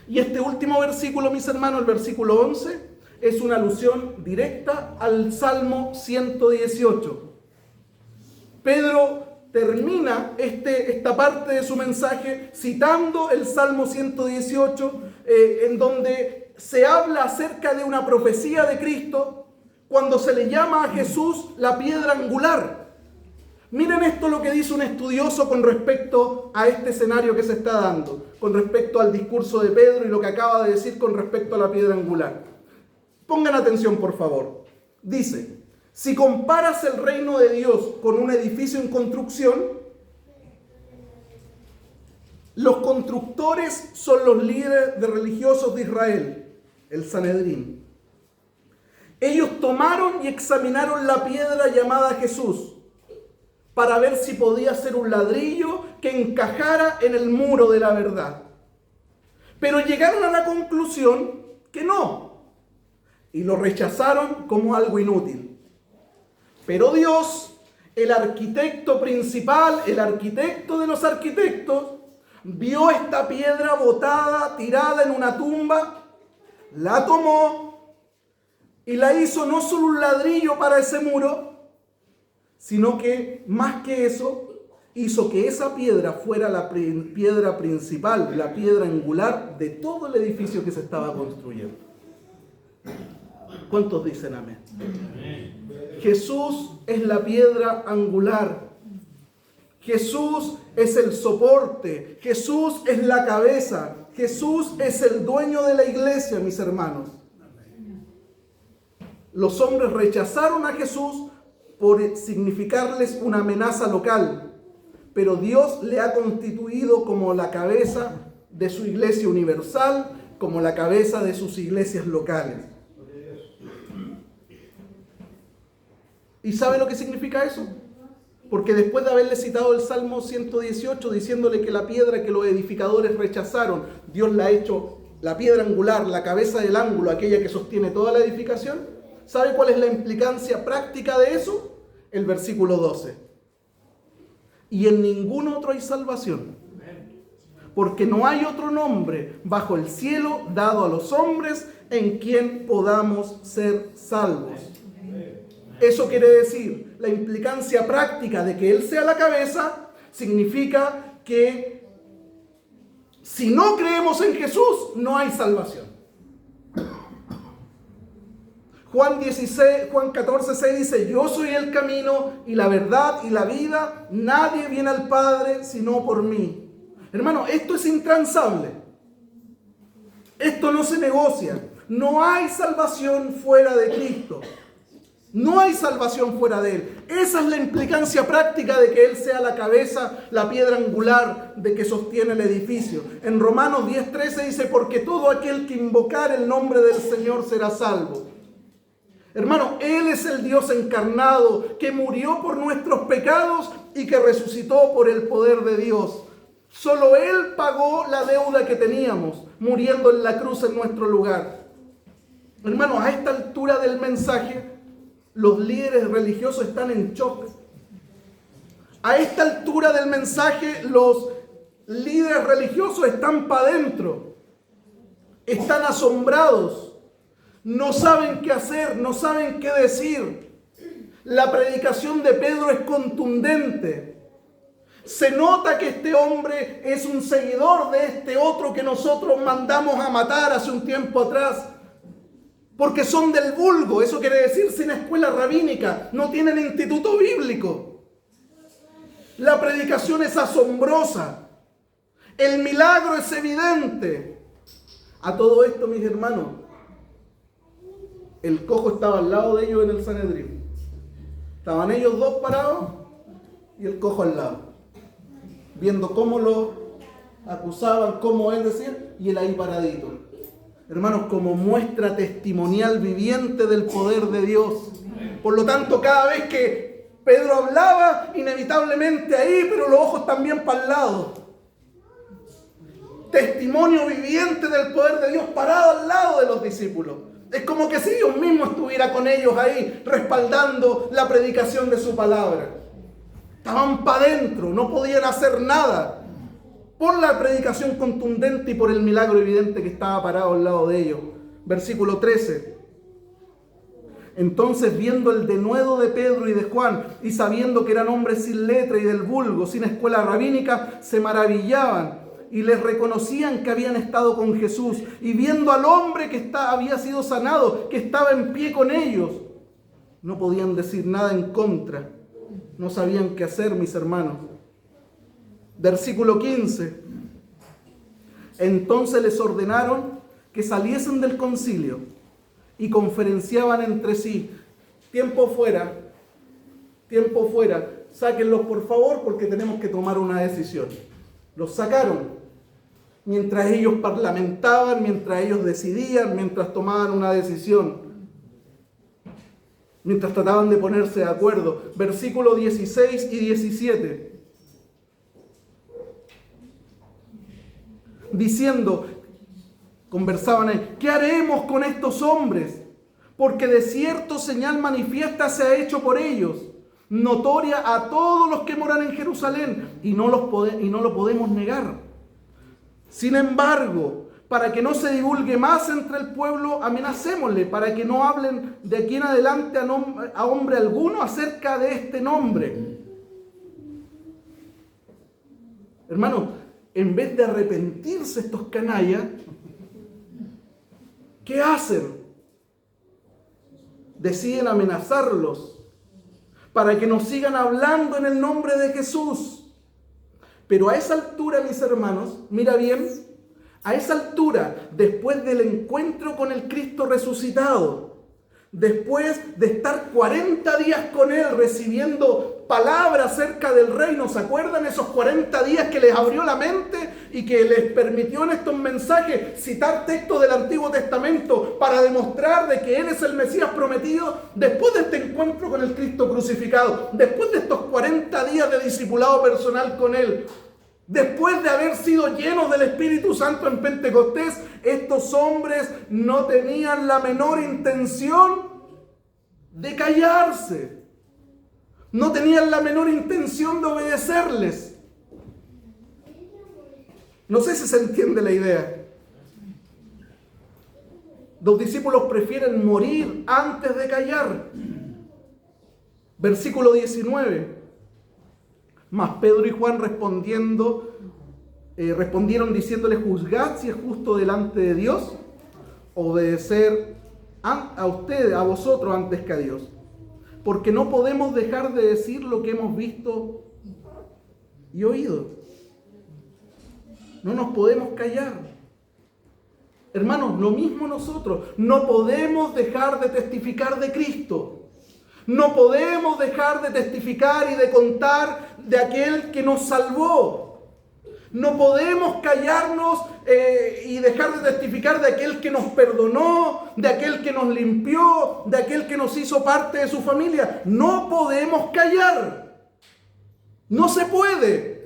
Y este último versículo, mis hermanos, el versículo 11, es una alusión directa al Salmo 118. Pedro termina esta parte de su mensaje citando el Salmo 118, en donde se habla acerca de una profecía de Cristo cuando se le llama a Jesús la piedra angular. Miren esto lo que dice un estudioso con respecto a este escenario que se está dando, con respecto al discurso de Pedro y lo que acaba de decir con respecto a la piedra angular. Pongan atención, por favor. Dice, si comparas el reino de Dios con un edificio en construcción, los constructores son los líderes religiosos de Israel, el Sanedrín. Ellos tomaron y examinaron la piedra llamada Jesús para ver si podía ser un ladrillo que encajara en el muro de la verdad. Pero llegaron a la conclusión que no, y lo rechazaron como algo inútil. Pero Dios, el arquitecto principal, el arquitecto de los arquitectos, vio esta piedra botada, tirada en una tumba, la tomó y la hizo no solo un ladrillo para ese muro, sino que más que eso, hizo que esa piedra fuera la piedra principal, la piedra angular de todo el edificio que se estaba construyendo. ¿Cuántos dicen amén? Jesús es la piedra angular. Jesús es el soporte. Jesús es la cabeza. Jesús es el dueño de la iglesia, mis hermanos. Los hombres rechazaron a Jesús por significarles una amenaza local, pero Dios le ha constituido como la cabeza de su iglesia universal, como la cabeza de sus iglesias locales. ¿Y sabe lo que significa eso? Porque después de haberle citado el Salmo 118, diciéndole que la piedra que los edificadores rechazaron, Dios la ha hecho la piedra angular, la cabeza del ángulo, aquella que sostiene toda la edificación. ¿Sabe cuál es la implicancia práctica de eso? El versículo 12. Y en ningún otro hay salvación, porque no hay otro nombre bajo el cielo dado a los hombres en quien podamos ser salvos. Eso quiere decir, la implicancia práctica de que Él sea la cabeza, significa que si no creemos en Jesús, no hay salvación. Juan 14:6 dice, yo soy el camino y la verdad y la vida, nadie viene al Padre sino por mí. Hermano, esto es intransable. Esto no se negocia. No hay salvación fuera de Cristo. No hay salvación fuera de Él. Esa es la implicancia práctica de que Él sea la cabeza, la piedra angular de que sostiene el edificio. En Romanos 10:13 dice, porque todo aquel que invocar el nombre del Señor será salvo. Hermano, Él es el Dios encarnado que murió por nuestros pecados y que resucitó por el poder de Dios. Solo Él pagó la deuda que teníamos, muriendo en la cruz en nuestro lugar. Hermano, a esta altura del mensaje, los líderes religiosos están en shock. A esta altura del mensaje, los líderes religiosos están para adentro. Están asombrados. No saben qué hacer, no saben qué decir. La predicación de Pedro es contundente. Se nota que este hombre es un seguidor de este otro que nosotros mandamos a matar hace un tiempo atrás. Porque son del vulgo, eso quiere decir sin escuela rabínica, no tienen instituto bíblico. La predicación es asombrosa. El milagro es evidente. A todo esto, mis hermanos, el cojo estaba al lado de ellos en el Sanedrín. Estaban ellos dos parados y el cojo al lado, viendo cómo lo acusaban, cómo él decía, y él ahí paradito. Hermanos, como muestra testimonial viviente del poder de Dios. Por lo tanto, cada vez que Pedro hablaba, inevitablemente ahí, pero los ojos también para el lado. Testimonio viviente del poder de Dios parado al lado de los discípulos. Es como que si Dios mismo estuviera con ellos ahí, respaldando la predicación de su palabra. Estaban para adentro, no podían hacer nada por la predicación contundente y por el milagro evidente que estaba parado al lado de ellos. Versículo 13. Entonces, viendo el denuedo de Pedro y de Juan, y sabiendo que eran hombres sin letra y del vulgo, sin escuela rabínica, se maravillaban y les reconocían que habían estado con Jesús. Y viendo al hombre que había sido sanado, que estaba en pie con ellos, no podían decir nada en contra. No sabían qué hacer, mis hermanos. Versículo 15. Entonces les ordenaron que saliesen del concilio y conferenciaban entre sí. Tiempo fuera, sáquenlos por favor porque tenemos que tomar una decisión. Los sacaron. Mientras ellos parlamentaban, mientras ellos decidían, mientras tomaban una decisión, mientras trataban de ponerse de acuerdo. Versículos 16 y 17. Diciendo, conversaban ahí, ¿qué haremos con estos hombres? Porque de cierto señal manifiesta se ha hecho por ellos, notoria a todos los que moran en Jerusalén, y no lo podemos negar. Sin embargo, para que no se divulgue más entre el pueblo, amenacémosle, para que no hablen de aquí en adelante a hombre alguno acerca de este nombre. Hermano, en vez de arrepentirse estos canallas, ¿qué hacen? Deciden amenazarlos para que nos sigan hablando en el nombre de Jesús. Pero a esa altura, mis hermanos, mira bien, a esa altura, después del encuentro con el Cristo resucitado, después de estar 40 días con Él recibiendo palabras acerca del reino, ¿se acuerdan esos 40 días que les abrió la mente y que les permitió en estos mensajes citar textos del Antiguo Testamento para demostrar de que Él es el Mesías prometido? Después de este encuentro con el Cristo crucificado, después de estos 40 días de discipulado personal con Él, después de haber sido llenos del Espíritu Santo en Pentecostés, estos hombres no tenían la menor intención de callarse. No tenían la menor intención de obedecerles. No sé si se entiende la idea. Los discípulos prefieren morir antes de callar. Versículo 19. Mas Pedro y Juan respondieron diciéndole, juzgad si es justo delante de Dios obedecer a ustedes, a vosotros antes que a Dios. Porque no podemos dejar de decir lo que hemos visto y oído. No nos podemos callar. Hermanos, lo mismo nosotros. No podemos dejar de testificar de Cristo. No podemos dejar de testificar y de contar de aquel que nos salvó. No podemos callarnos y dejar de testificar de aquel que nos perdonó, de aquel que nos limpió, de aquel que nos hizo parte de su familia. No podemos callar. No se puede.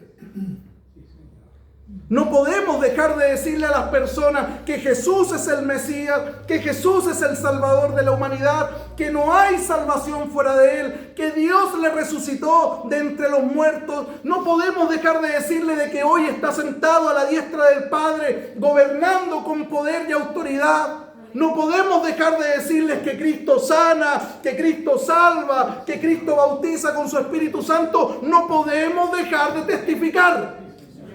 No podemos dejar de decirle a las personas que Jesús es el Mesías, que Jesús es el Salvador de la humanidad, que no hay salvación fuera de Él, que Dios le resucitó de entre los muertos. No podemos dejar de decirle de que hoy está sentado a la diestra del Padre, gobernando con poder y autoridad. No podemos dejar de decirles que Cristo sana, que Cristo salva, que Cristo bautiza con su Espíritu Santo. No podemos dejar de testificar.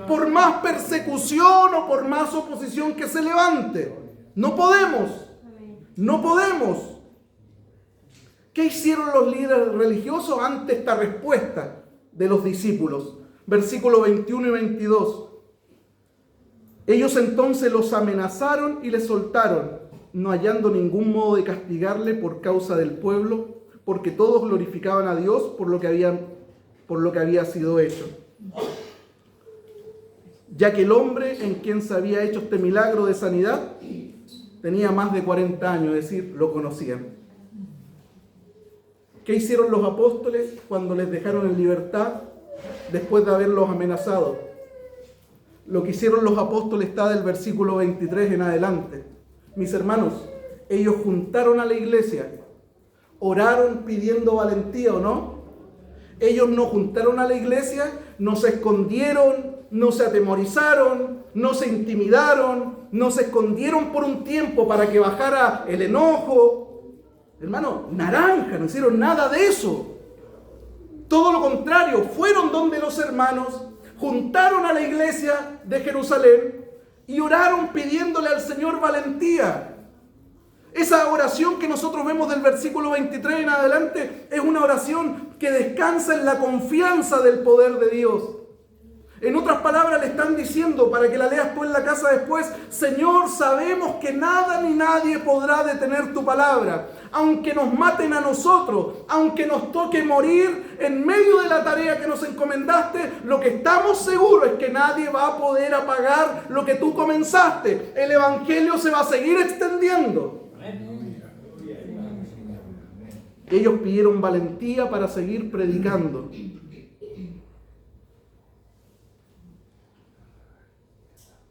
Por más persecución o por más oposición que se levante. No podemos. No podemos. ¿Qué hicieron los líderes religiosos ante esta respuesta de los discípulos? Versículos 21 y 22. Ellos entonces los amenazaron y les soltaron, no hallando ningún modo de castigarle por causa del pueblo, porque todos glorificaban a Dios por lo que había sido hecho. Ya que el hombre en quien se había hecho este milagro de sanidad tenía más de 40 años, es decir, lo conocían. ¿Qué hicieron los apóstoles cuando les dejaron en libertad después de haberlos amenazado? Lo que hicieron los apóstoles está del versículo 23 en adelante. Mis hermanos, ellos juntaron a la iglesia, oraron pidiendo valentía, ¿o no? Ellos no juntaron a la iglesia, no se escondieron, no se atemorizaron, no se intimidaron, no se escondieron por un tiempo para que bajara el enojo. Hermano, naranja, no hicieron nada de eso. Todo lo contrario, fueron donde los hermanos, juntaron a la iglesia de Jerusalén y oraron pidiéndole al Señor valentía. Esa oración que nosotros vemos del versículo 23 en adelante es una oración que descansa en la confianza del poder de Dios. En otras palabras le están diciendo, para que la leas tú en la casa después: Señor, sabemos que nada ni nadie podrá detener tu palabra. Aunque nos maten a nosotros, aunque nos toque morir en medio de la tarea que nos encomendaste, lo que estamos seguros es que nadie va a poder apagar lo que tú comenzaste. El evangelio se va a seguir extendiendo. Ellos pidieron valentía para seguir predicando.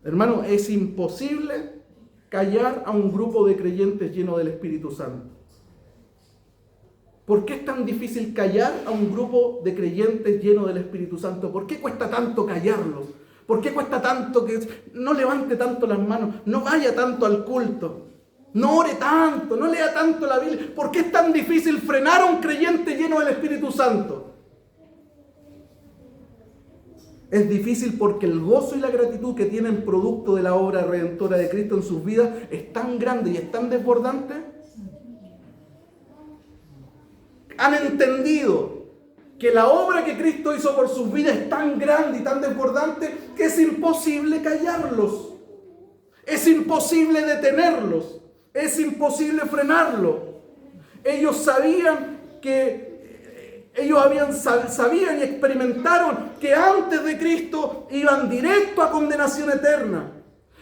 Hermano, es imposible callar a un grupo de creyentes llenos del Espíritu Santo. ¿Por qué es tan difícil callar a un grupo de creyentes llenos del Espíritu Santo? ¿Por qué cuesta tanto callarlos? ¿Por qué cuesta tanto que no levante tanto las manos, no vaya tanto al culto, no ore tanto, no lea tanto la Biblia? ¿Por qué es tan difícil frenar a un creyente lleno del Espíritu Santo? Es difícil porque el gozo y la gratitud que tienen producto de la obra redentora de Cristo en sus vidas es tan grande y es tan desbordante. Han entendido que la obra que Cristo hizo por sus vidas es tan grande y tan desbordante que es imposible callarlos. Es imposible detenerlos. Es imposible frenarlos. Ellos sabían que sabían y experimentaron que antes de Cristo iban directo a condenación eterna.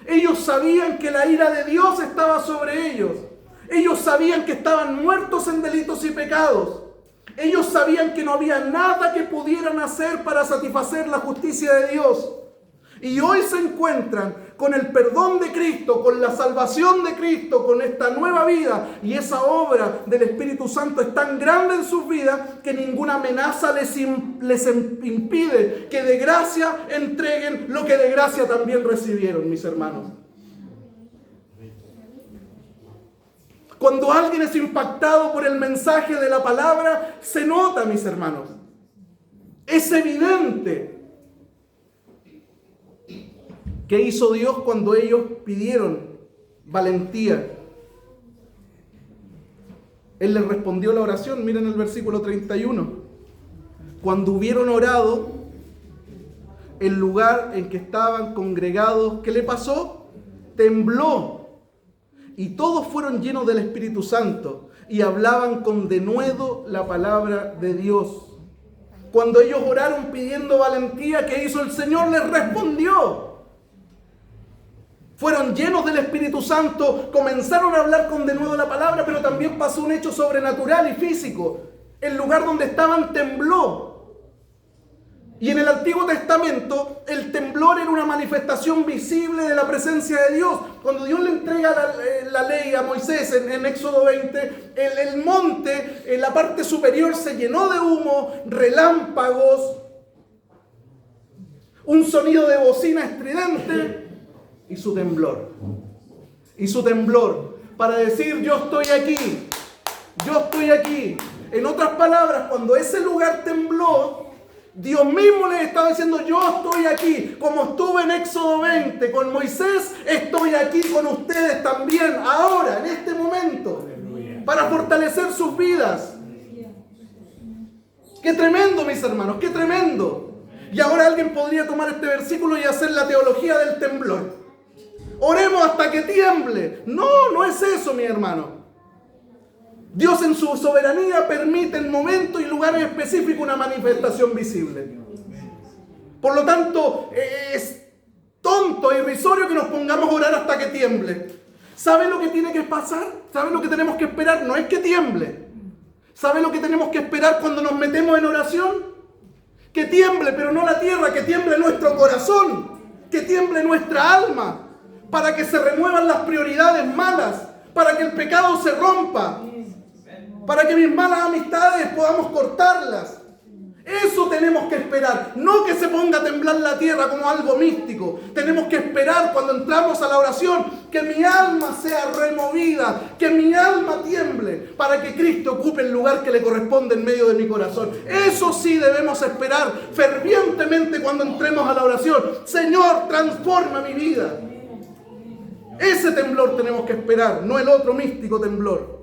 Ellos sabían que la ira de Dios estaba sobre ellos. Ellos sabían que estaban muertos en delitos y pecados. Ellos sabían que no había nada que pudieran hacer para satisfacer la justicia de Dios. Y hoy se encuentran con el perdón de Cristo, con la salvación de Cristo, con esta nueva vida. Y esa obra del Espíritu Santo es tan grande en sus vidas que ninguna amenaza les impide que de gracia entreguen lo que de gracia también recibieron, mis hermanos. Cuando alguien es impactado por el mensaje de la palabra, se nota, mis hermanos. Es evidente. ¿Qué hizo Dios cuando ellos pidieron valentía? Él les respondió la oración. Miren el versículo 31. Cuando hubieron orado, el lugar en que estaban congregados, ¿qué le pasó? Tembló. Y todos fueron llenos del Espíritu Santo y hablaban con denuedo la palabra de Dios. Cuando ellos oraron pidiendo valentía, ¿qué hizo el Señor? Les respondió. Fueron llenos del Espíritu Santo, comenzaron a hablar con denuedo la palabra, pero también pasó un hecho sobrenatural y físico. El lugar donde estaban tembló. Y en el Antiguo Testamento, el temblor era una manifestación visible de la presencia de Dios. Cuando Dios le entrega la ley a Moisés en Éxodo 20, el monte, en la parte superior, se llenó de humo, relámpagos, un sonido de bocina estridente y su temblor. Y su temblor para decir: yo estoy aquí, yo estoy aquí. En otras palabras, cuando ese lugar tembló, Dios mismo les estaba diciendo: yo estoy aquí, como estuve en Éxodo 20 con Moisés, estoy aquí con ustedes también, ahora, en este momento, para fortalecer sus vidas. ¡Qué tremendo, mis hermanos! ¡Qué tremendo! Y ahora alguien podría tomar este versículo y hacer la teología del temblor. Oremos hasta que tiemble. No, no es eso, mi hermano. Dios en su soberanía permite en momentos y lugares específicos una manifestación visible. Por lo tanto, es tonto e irrisorio que nos pongamos a orar hasta que tiemble. ¿Sabe lo que tiene que pasar? ¿Sabe lo que tenemos que esperar? No es que tiemble, ¿Sabe lo que tenemos que esperar cuando nos metemos en oración? Que tiemble, pero no la tierra, que tiemble nuestro corazón, que tiemble nuestra alma, para que se remuevan las prioridades malas, para que el pecado se rompa, para que mis malas amistades podamos cortarlas. Eso tenemos que esperar, no que se ponga a temblar la tierra como algo místico. Tenemos que esperar cuando entramos a la oración que mi alma sea removida, que mi alma tiemble, para que Cristo ocupe el lugar que le corresponde en medio de mi corazón. Eso sí debemos esperar fervientemente cuando entremos a la oración. Señor, transforma mi vida. Ese temblor tenemos que esperar, no el otro místico temblor.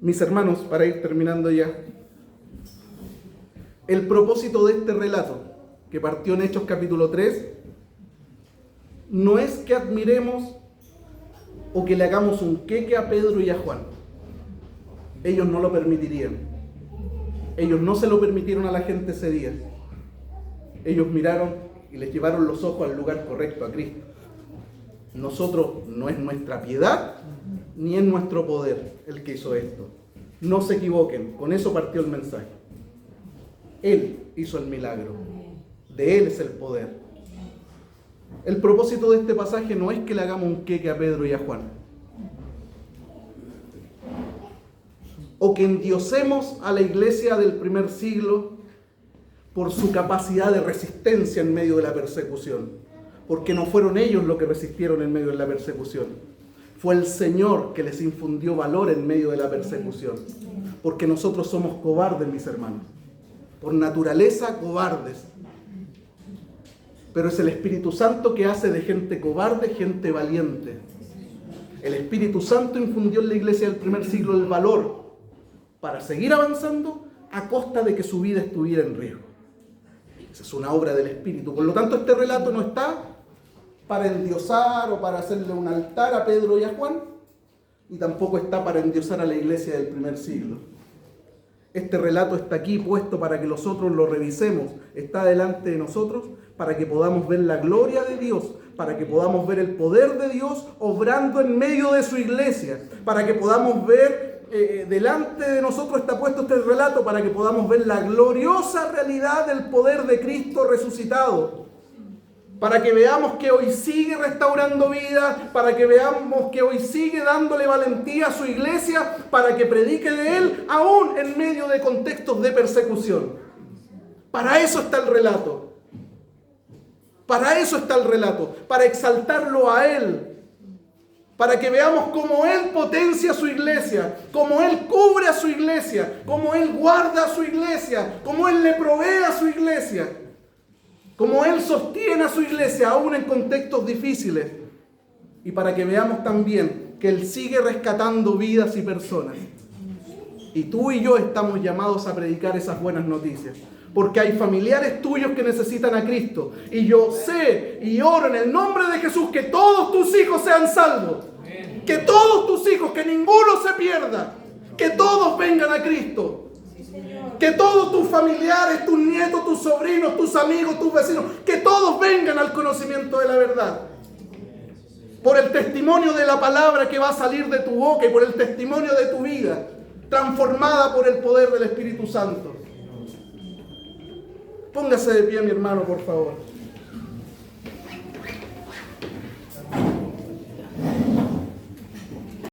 Mis hermanos, para ir terminando ya, el propósito de este relato, que partió en Hechos capítulo 3, no es que admiremos o que le hagamos un queque a Pedro y a Juan. Ellos no lo permitirían. Ellos no se lo permitieron a la gente ese día. Ellos miraron y les llevaron los ojos al lugar correcto, a Cristo. Nosotros, no es nuestra piedad ni es nuestro poder el que hizo esto. No se equivoquen, con eso partió el mensaje. Él hizo el milagro. De Él es el poder. El propósito de este pasaje no es que le hagamos un queque a Pedro y a Juan, o que endiosemos a la iglesia del primer siglo por su capacidad de resistencia en medio de la persecución, porque no fueron ellos los que resistieron en medio de la persecución. Fue el Señor que les infundió valor en medio de la persecución, porque nosotros somos cobardes, mis hermanos, por naturaleza cobardes. Pero es el Espíritu Santo que hace de gente cobarde gente valiente. El Espíritu Santo infundió en la iglesia del primer siglo el valor para seguir avanzando a costa de que su vida estuviera en riesgo. Esa es una obra del Espíritu. Por lo tanto, este relato no está para endiosar o para hacerle un altar a Pedro y a Juan, y tampoco está para endiosar a la iglesia del primer siglo. Este relato está aquí puesto para que nosotros lo revisemos, está delante de nosotros para que podamos ver la gloria de Dios, para que podamos ver el poder de Dios obrando en medio de su iglesia, para que podamos ver, delante de nosotros está puesto este relato para que podamos ver la gloriosa realidad del poder de Cristo resucitado, para que veamos que hoy sigue restaurando vidas, para que veamos que hoy sigue dándole valentía a su iglesia, para que predique de Él aún en medio de contextos de persecución. Para eso está el relato. Para eso está el relato, para exaltarlo a Él, para que veamos cómo Él potencia a su iglesia, cómo Él cubre a su iglesia, cómo Él guarda a su iglesia, cómo Él le provee a su iglesia, cómo Él sostiene a su iglesia aún en contextos difíciles, y para que veamos también que Él sigue rescatando vidas y personas. Y tú y yo estamos llamados a predicar esas buenas noticias, porque hay familiares tuyos que necesitan a Cristo. Y yo sé y oro en el nombre de Jesús que todos tus hijos sean salvos. Que todos tus hijos, que ninguno se pierda. Que todos vengan a Cristo. Que todos tus familiares, tus nietos, tus sobrinos, tus amigos, tus vecinos, que todos vengan al conocimiento de la verdad. Por el testimonio de la palabra que va a salir de tu boca y por el testimonio de tu vida, transformada por el poder del Espíritu Santo. Póngase de pie, mi hermano, por favor.